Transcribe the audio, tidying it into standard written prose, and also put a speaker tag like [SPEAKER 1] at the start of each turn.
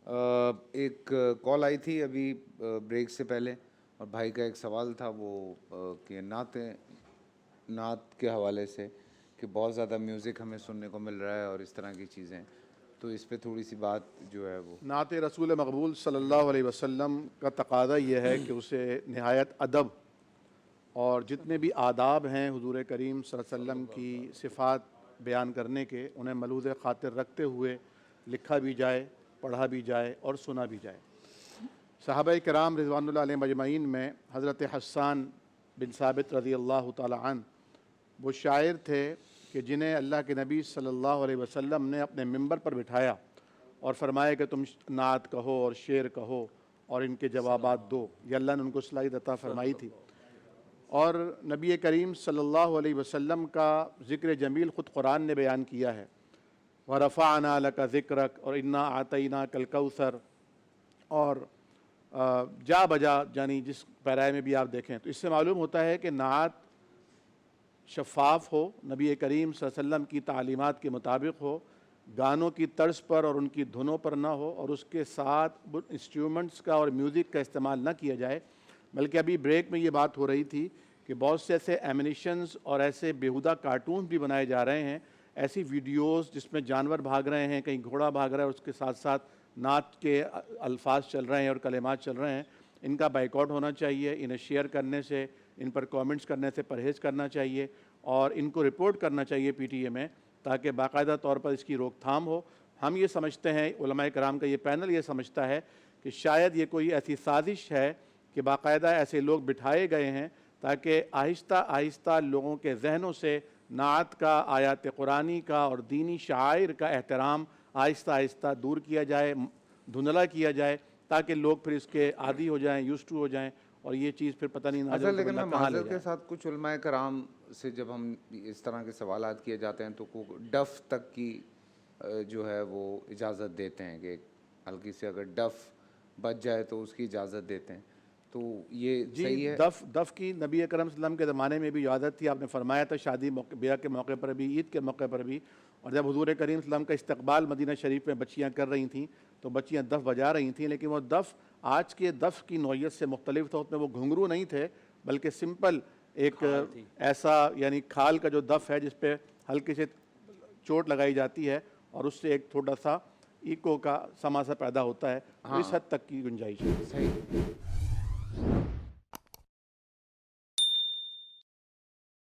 [SPEAKER 1] ایک کال آئی تھی ابھی بریک سے پہلے، اور بھائی کا ایک سوال تھا وہ کہ نعت کے حوالے سے کہ بہت زیادہ میوزک ہمیں سننے کو مل رہا ہے اور اس طرح کی چیزیں، تو اس پہ تھوڑی سی بات جو ہے وہ
[SPEAKER 2] نعت رسول مقبول صلی اللہ علیہ وسلم کا تقاضا یہ ہے کہ اسے نہایت ادب اور جتنے بھی آداب ہیں حضور کریم صلی اللہ علیہ وسلم کی صفات بیان کرنے کے، انہیں ملحوظ خاطر رکھتے ہوئے لکھا بھی جائے، پڑھا بھی جائے اور سنا بھی جائے۔ صحابہ کرام رضوان اللہ علیہ مجمعین میں حضرت حسان بن ثابت رضی اللہ تعالی عنہ وہ شاعر تھے کہ جنہیں اللہ کے نبی صلی اللہ علیہ وسلم نے اپنے ممبر پر بٹھایا اور فرمایا کہ تم نعت کہو اور شعر کہو اور ان کے جوابات دو۔ یہ اللہ نے ان کو صلاحیت عطا فرمائی تھی، اور نبی کریم صلی اللہ علیہ وسلم کا ذکر جمیل خود قرآن نے بیان کیا ہے، وَرَفَعْنَا لَكَ ذِكْرَكَ اور اِنَّا أَعْطَيْنَاكَ الْكَوْثَرَ، اور جا بجا یعنی جس پیرائے میں بھی آپ دیکھیں تو اس سے معلوم ہوتا ہے کہ نعت شفاف ہو، نبی کریم صلی اللہ علیہ وسلم کی تعلیمات کے مطابق ہو، گانوں کی طرز پر اور ان کی دھنوں پر نہ ہو، اور اس کے ساتھ انسٹرومنٹس کا اور میوزک کا استعمال نہ کیا جائے۔ بلکہ ابھی بریک میں یہ بات ہو رہی تھی کہ بہت سے ایسے ایمینیشنز اور ایسے بیہودہ کارٹون بھی بنائے جا رہے ہیں، ایسی ویڈیوز جس میں جانور بھاگ رہے ہیں، کہیں گھوڑا بھاگ رہا ہے، اس کے ساتھ ساتھ نعت کے الفاظ چل رہے ہیں اور کلمات چل رہے ہیں۔ ان کا بائیکاٹ ہونا چاہیے، انہیں شیئر کرنے سے، ان پر کامنٹس کرنے سے پرہیز کرنا چاہیے، اور ان کو رپورٹ کرنا چاہیے پی ٹی اے میں، تاکہ باقاعدہ طور پر اس کی روک تھام ہو۔ ہم یہ سمجھتے ہیں، علماء کرام کا یہ پینل یہ سمجھتا ہے کہ شاید یہ کوئی ایسی سازش ہے کہ باقاعدہ ایسے لوگ بٹھائے گئے ہیں تاکہ آہستہ آہستہ لوگوں کے ذہنوں سے نعت کا، آیات قرآنی کا اور دینی شعائر کا احترام آہستہ آہستہ دور کیا جائے، دھندلا کیا جائے، تاکہ لوگ پھر اس کے عادی ہو جائیں، یوزڈ ٹو ہو جائیں، اور یہ چیز پھر پتہ نہیں نہ
[SPEAKER 1] اصل لیکن میں
[SPEAKER 2] اللہ کہاں لے
[SPEAKER 1] معذرت کے
[SPEAKER 2] جائے۔
[SPEAKER 1] ساتھ کچھ علماء کرام سے جب ہم اس طرح کے سوالات کیے جاتے ہیں تو ڈف تک کی جو ہے وہ اجازت دیتے ہیں کہ ہلکی سے اگر ڈف بچ جائے تو اس کی اجازت دیتے ہیں، تو یہ صحیح ہے؟
[SPEAKER 2] دف کی نبی اکرم صلی اللہ علیہ وسلم کے زمانے میں بھی عادت تھی، آپ نے فرمایا تھا شادی بیاہ کے موقع پر بھی، عید کے موقع پر بھی، اور جب حضور کریم صلی اللہ علیہ وسلم کا استقبال مدینہ شریف میں بچیاں کر رہی تھیں تو بچیاں دف بجا رہی تھیں، لیکن وہ دف آج کے دف کی نوعیت سے مختلف تھا۔ اس میں وہ گھنگرو نہیں تھے، بلکہ سمپل ایک ایسا یعنی کھال کا جو دف ہے جس پہ ہلکی سے چوٹ لگائی جاتی ہے اور اس سے ایک تھوڑا سا ایکو کا سما سا پیدا ہوتا ہے، اس حد تک کی گنجائش ہے۔
[SPEAKER 1] صحیح۔